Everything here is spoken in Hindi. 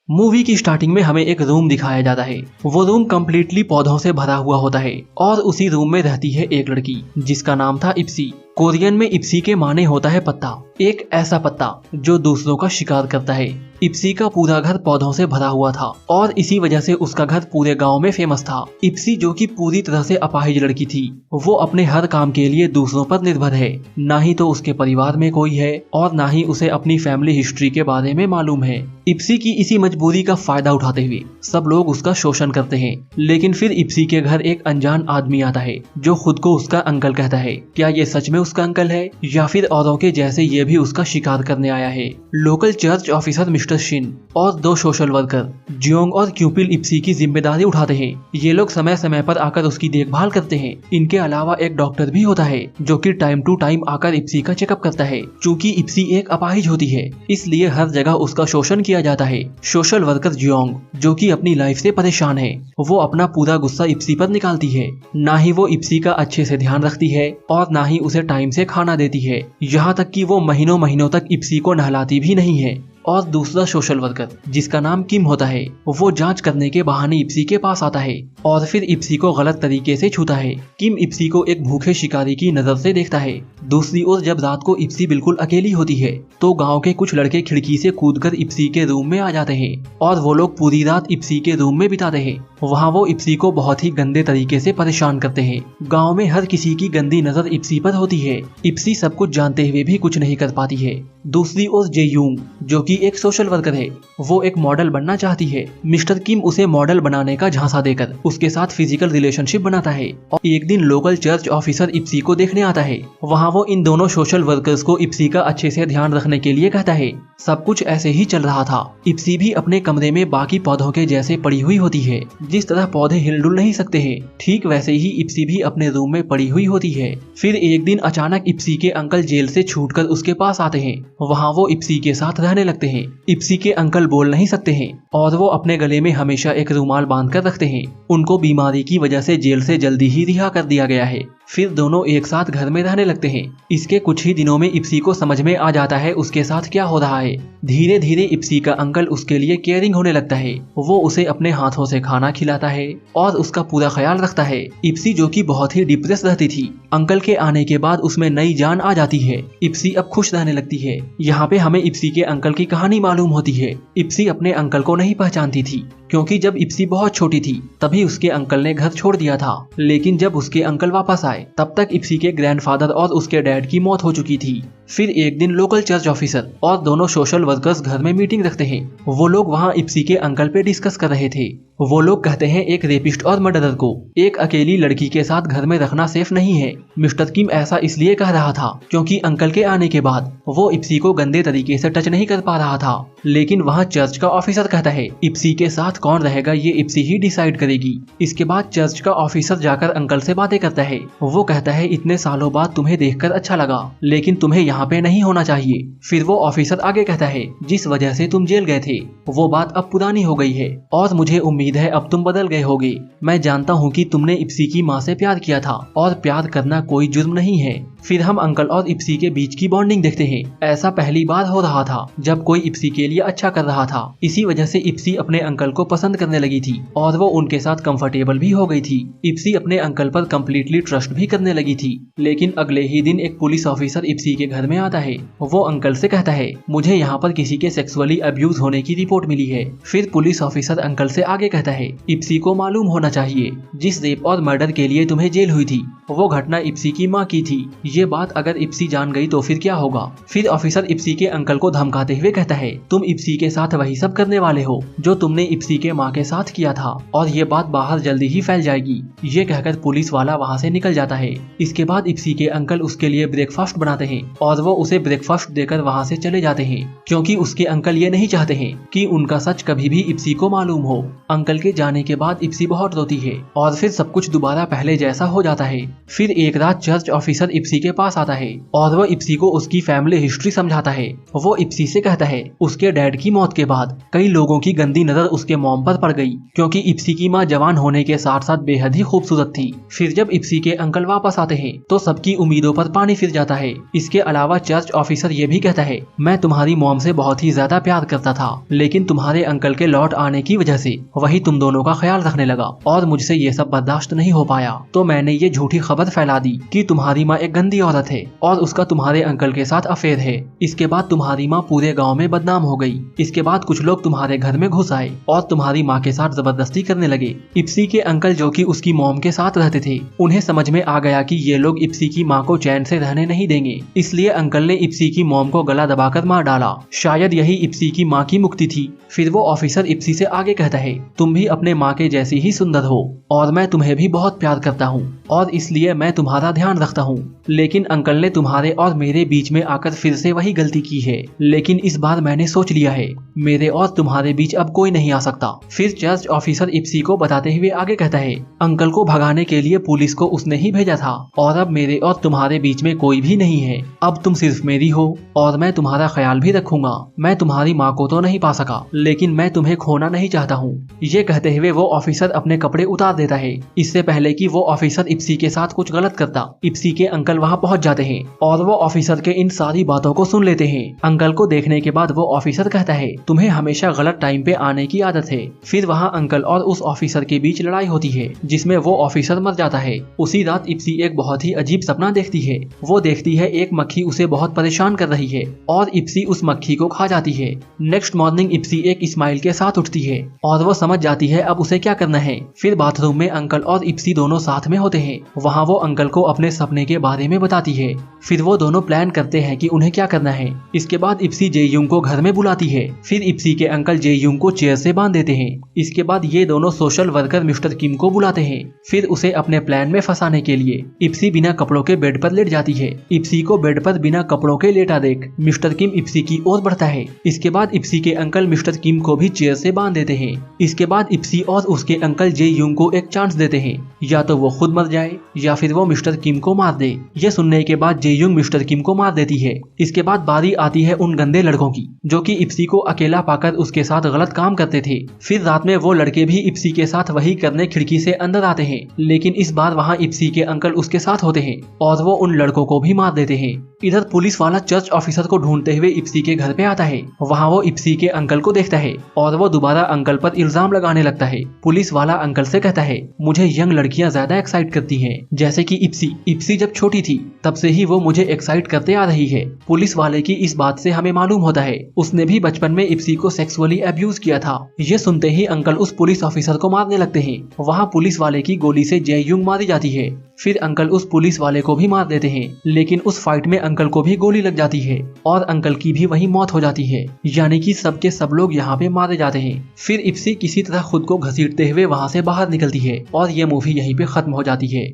मूवी की स्टार्टिंग में हमें एक रूम दिखाया जाता है। वो रूम कम्प्लीटली पौधों से भरा हुआ होता है और उसी रूम में रहती है एक लड़की जिसका नाम था इप्सी। कोरियन में इप्सी के माने होता है पत्ता, एक ऐसा पत्ता जो दूसरों का शिकार करता है। इप्सी का पूरा घर पौधों से भरा हुआ था और इसी वजह से उसका घर पूरे गांव में फेमस था। इप्सी जो कि पूरी तरह से अपाहिज लड़की थी, वो अपने हर काम के लिए दूसरों पर निर्भर है। ना ही तो उसके परिवार में कोई है और ना ही उसे अपनी फैमिली हिस्ट्री के बारे में मालूम है। इप्सी की इसी मजबूरी का फायदा उठाते हुए सब लोग उसका शोषण करते हैं। लेकिन फिर इप्सी के घर एक अनजान आदमी आता है जो खुद को उसका अंकल कहता है। क्या ये सच में उसका अंकल है या फिर औरों के जैसे ये भी उसका शिकार करने आया है? Local church officer mister Shin और दो सोशल वर्कर जियोंग और क्यूपिल इप्सी की जिम्मेदारी उठाते हैं। ये लोग समय समय पर आकर उसकी देखभाल करते हैं। इनके अलावा एक डॉक्टर भी होता है जो कि टाइम टू टाइम आकर इप्सी का चेकअप करता है। चूँकि इप्सी एक अपाहिज होती है इसलिए हर जगह उसका शोषण किया जाता है। सोशल वर्कर जियोंग जो कि अपनी लाइफ से परेशान है, वो अपना पूरा गुस्सा इप्सी पर निकालती है। ना ही वो इप्सी का अच्छे से ध्यान रखती है और ना ही उसे टाइम से खाना देती है। यहाँ तक कि वो महीनों महीनों तक इप्सी को नहलाती भी नहीं है। और दूसरा सोशल वर्कर जिसका नाम किम होता है, वो जांच करने के बहाने इप्सी के पास आता है और फिर इप्सी को गलत तरीके से छूता है। किम इप्सी को एक भूखे शिकारी की नजर से देखता है। दूसरी ओर जब रात को इप्सी बिल्कुल अकेली होती है तो गांव के कुछ लड़के खिड़की से कूदकर इप्सी के रूम में आ जाते हैं और वो लोग पूरी रात इप्सी के रूम में बिताते हैं। वहाँ वो इप्सी को बहुत ही गंदे तरीके से परेशान करते हैं। गाँव में हर किसी की गंदी नजर इप्सी पर होती है। इप्सी सब कुछ जानते हुए भी कुछ नहीं कर पाती है। दूसरी ओर जेयूंग जो कि एक सोशल वर्कर है, वो एक मॉडल बनना चाहती है। मिस्टर किम उसे मॉडल बनाने का झांसा देकर उसके साथ फिजिकल रिलेशनशिप बनाता है और एक दिन लोकल चर्च ऑफिसर इप्सी को देखने आता है। वहाँ वो इन दोनों सोशल वर्कर्स को इप्सी का अच्छे से ध्यान रखने के लिए कहता है। सब कुछ ऐसे ही चल रहा था। इप्सी भी अपने कमरे में बाकी पौधों के जैसे पड़ी हुई होती है। जिस तरह पौधे हिलडुल नहीं सकते हैं, ठीक वैसे ही इप्सी भी अपने रूम में पड़ी हुई होती है। फिर एक दिन अचानक इप्सी के अंकल जेल से छूटकर उसके पास आते हैं। वहाँ वो इप्सी के साथ रहने लगते हैं। इप्सी के अंकल बोल नहीं सकते हैं और वो अपने गले में हमेशा एक रुमाल बांध कर रखते हैं। उनको बीमारी की वजह से जेल से जल्दी ही रिहा कर दिया गया है। फिर दोनों एक साथ घर में रहने लगते हैं। इसके कुछ ही दिनों में इप्सी को समझ में आ जाता है उसके साथ क्या हो रहा है। धीरे धीरे इप्सी का अंकल उसके लिए केयरिंग होने लगता है। वो उसे अपने हाथों से खाना खिलाता है और उसका पूरा ख्याल रखता है। इप्सी जो कि बहुत ही डिप्रेस रहती थी, अंकल के आने के बाद उसमें नई जान आ जाती है। इप्सी अब खुश रहने लगती है। यहाँ पे हमें इप्सी के अंकल की कहानी मालूम होती है। इप्सी अपने अंकल को नहीं पहचानती थी क्योंकि जब इप्सी बहुत छोटी थी तभी उसके अंकल ने घर छोड़ दिया था। लेकिन जब उसके अंकल वापस आए तब तक इप्सी के ग्रैंडफादर और उसके डैड की मौत हो चुकी थी। फिर एक दिन लोकल चर्च ऑफिसर और दोनों सोशल वर्कर्स घर में मीटिंग रखते हैं। वो लोग वहाँ इप्सी के अंकल पे डिस्कस कर रहे थे। वो लोग कहते हैं एक रेपिस्ट और मर्डरर को एक अकेली लड़की के साथ घर में रखना सेफ नहीं है। मिस्टर किम ऐसा इसलिए कह रहा था क्योंकि अंकल के आने के बाद वो इप्सी को गंदे तरीके से टच नहीं कर पा रहा था। लेकिन वहाँ चर्च का ऑफिसर कहता है इप्सी के साथ कौन रहेगा ये इप्सी ही डिसाइड करेगी। इसके बाद चर्च का ऑफिसर जाकर अंकल से बातें करता है। वो कहता है इतने सालों बाद तुम्हें देखकर अच्छा लगा, लेकिन तुम्हें यहाँ पे नहीं होना चाहिए। फिर वो ऑफिसर आगे कहता है जिस वजह से तुम जेल गए थे वो बात अब पुरानी हो गई है और मुझे उम्मीद है अब तुम बदल गए होगे। मैं जानता हूँ कि तुमने इप्सी की माँ से प्यार किया था और प्यार करना कोई जुर्म नहीं है। फिर हम अंकल और इप्सी के बीच की बॉन्डिंग देखते हैं। ऐसा पहली बार हो रहा था जब कोई इप्सी के लिए अच्छा कर रहा था। इसी वजह से इप्सी अपने अंकल को पसंद करने लगी थी और वो उनके साथ कंफर्टेबल भी हो गई थी। इप्सी अपने अंकल पर कम्प्लीटली ट्रस्ट भी करने लगी थी। लेकिन अगले ही दिन एक पुलिस ऑफिसर इप्सी के घर में आता है। वो अंकल से कहता है मुझे यहाँ पर किसी के सेक्सुअली अब्यूज होने की रिपोर्ट मिली है। फिर पुलिस ऑफिसर अंकल से आगे कहता है इप्सी को मालूम होना चाहिए जिस रेप और मर्डर के लिए तुम्हें जेल हुई थी वो घटना इप्सी की माँ की थी। ये बात अगर इप्सी जान गई तो फिर क्या होगा। फिर ऑफिसर इप्सी के अंकल को धमकाते हुए कहता है तुम इप्सी के साथ वही सब करने वाले हो जो तुमने इप्सी के माँ के साथ किया था और ये बात बाहर जल्दी ही फैल जाएगी। ये कहकर पुलिस वाला वहाँ से निकल जाता है। इसके बाद इप्सी के अंकल उसके लिए ब्रेकफास्ट बनाते हैं और वो उसे ब्रेकफास्ट देकर वहाँ से चले जाते हैं क्योंकि उसके अंकल ये नहीं चाहते हैं कि उनका सच कभी भी इप्सी को मालूम हो। अंकल के जाने के बाद इप्सी बहुत रोती है और फिर सब कुछ दोबारा पहले जैसा हो जाता है। फिर एक रात चर्च ऑफिसर इप्सी के पास आता है और वो इप्सी को उसकी फैमिली हिस्ट्री समझाता है। वो इप्सी से कहता है उसके डैड की मौत के बाद कई लोगों की गंदी नजर उसके मॉम पर पड़ गई, क्योंकि इप्सी की माँ जवान होने के साथ साथ बेहद ही खूबसूरत थी। फिर जब इप्सी के अंकल वापस आते हैं तो सबकी उम्मीदों पर पानी फिर जाता है। इसके अलावा चर्च ऑफिसर ये भी कहता है, मैं तुम्हारी मॉम से बहुत ही ज्यादा प्यार करता था, लेकिन तुम्हारे अंकल के लौट आने की वजह से वही तुम दोनों का ख्याल रखने लगा और मुझसे ये सब बर्दाश्त नहीं हो पाया, तो मैंने ये झूठी खबर फैला दी कि तुम्हारी माँ एक गंदी औरत है और उसका तुम्हारे अंकल के साथ अफेयर है। इसके बाद तुम्हारी माँ पूरे गाँव में बदनाम हो गई। इसके बाद कुछ लोग तुम्हारे घर में घुस आए और तुम्हारी माँ के साथ जबरदस्ती करने लगे। इप्सी के अंकल जो कि उसकी मॉम के साथ रहते थे, उन्हें समझ में आ गया कि ये लोग इप्सी की माँ को चैन से रहने नहीं देंगे, इसलिए अंकल ने इप्सी की मॉम को गला दबाकर मार डाला। शायद यही इप्सी की माँ की मुक्ति थी। फिर वो ऑफिसर इप्सी से आगे कहता है, तुम भी अपने माँ के जैसी ही सुंदर हो और मैं तुम्हें भी बहुत प्यार करता हूँ और इसलिए मैं तुम्हारा ध्यान रखता हूँ, लेकिन अंकल ने तुम्हारे और मेरे बीच में आकर फिर से वही गलती की है, लेकिन इस बार मैंने सोच लिया है, मेरे और तुम्हारे बीच अब कोई नहीं आ सकता। फिर चर्च ऑफिसर इप्सी को बताते हुए आगे कहता है, अंकल को भगाने के लिए पुलिस को उसने ही भेजा था और अब मेरे और तुम्हारे बीच में कोई भी नहीं है। अब तुम सिर्फ मेरी हो और मैं तुम्हारा ख्याल भी रखूंगा। मैं तुम्हारी माँ को तो नहीं पा सका, लेकिन मैं तुम्हें खोना नहीं चाहता हूँ। ये कहते हुए वो ऑफिसर अपने कपड़े उतार देता है। इससे पहले कि वो ऑफिसर इप्सी के साथ कुछ गलत करता, इप्सी के अंकल वहाँ पहुँच जाते हैं और वो ऑफिसर के इन सारी बातों को सुन लेते हैं। अंकल को देखने के बाद वो ऑफिसर कहता है, तुम्हें हमेशा गलत टाइम पे आने की आदत है। फिर वहाँ अंकल और उस ऑफिसर के बीच लड़ाई होती है, जिसमें वो ऑफिसर मर जाता है। उसी रात इप्सी एक बहुत ही अजीब सपना देखती है। वो देखती है एक मक्खी उसे बहुत परेशान कर रही है और इप्सी उस मक्खी को खा जाती है। नेक्स्ट मॉर्निंग इप्सी एक स्माइल के साथ उठती है और वो समझ जाती है अब उसे क्या करना है। फिर बाथरूम में अंकल और इप्सी दोनों साथ में होते हैं। वहाँ वो अंकल को अपने सपने के बारे में बताती है। फिर वो दोनों प्लान करते हैं कि उन्हें क्या करना है। इसके बाद इप्सी जे-यूंग को घर में बुलाती है। फिर इप्सी के अंकल जे-यूंग को चेयर से बांध देते हैं। इसके बाद ये दोनों सोशल वर्कर मिस्टर किम को बुलाते हैं। फिर उसे अपने प्लान में फंसाने के लिए इप्सी बिना कपड़ों के बेड पर लेट जाती है। इप्सी को बेड पर बिना कपड़ों के लेटा देख मिस्टर किम इप्सी की ओर बढ़ता है। इसके बाद इप्सी के अंकल मिस्टर किम को भी चेयर से बांध देते हैं। इसके बाद इप्सी और उसके अंकल जे-यूंग को एक चांस देते हैं, या तो वो खुद मर जाए या फिर वो मिस्टर किम को मार दे। ये सुनने के बाद जे-यूंग मिस्टर किम को मार देती है। इसके बाद बारी आती है उन गंदे लड़कों की जो कि इप्सी को अकेला पाकर उसके साथ गलत काम करते थे। फिर रात में वो लड़के भी इप्सी के साथ वही करने खिड़की से अंदर आते हैं, लेकिन इस बार वहाँ इप्सी के अंकल उसके साथ होते हैं और वो उन लड़कों को भी मार देते हैं। इधर पुलिस वाला चर्च ऑफिसर को ढूंढते हुए इप्सी के घर पे आता है। वहाँ वो इप्सी के अंकल को देखता है और वो दोबारा अंकल पर इल्जाम लगाने लगता है। पुलिस वाला अंकल से कहता है, मुझे यंग लड़कियां ज्यादा एक्साइट करती हैं, जैसे कि इप्सी। इप्सी जब छोटी थी तब से ही वो मुझे एक्साइट करते आ रही है। पुलिस वाले की इस बात से हमें मालूम होता है उसने भी बचपन में इप्सी को सेक्सुअली अब्यूज किया था। ये सुनते ही अंकल उस पुलिस ऑफिसर को मारने लगते हैं। वहाँ पुलिस वाले की गोली से जे-यूंग मारी जाती है। फिर अंकल उस पुलिस वाले को भी मार देते हैं, लेकिन उस फाइट में अंकल को भी गोली लग जाती है और अंकल की भी वही मौत हो जाती है। यानी कि सबके सब लोग यहाँ पे मारे जाते हैं। फिर इप्सी किसी तरह खुद को घसीटते हुए वहाँ से बाहर निकलती है और ये मूवी यहीं पे खत्म हो जाती है।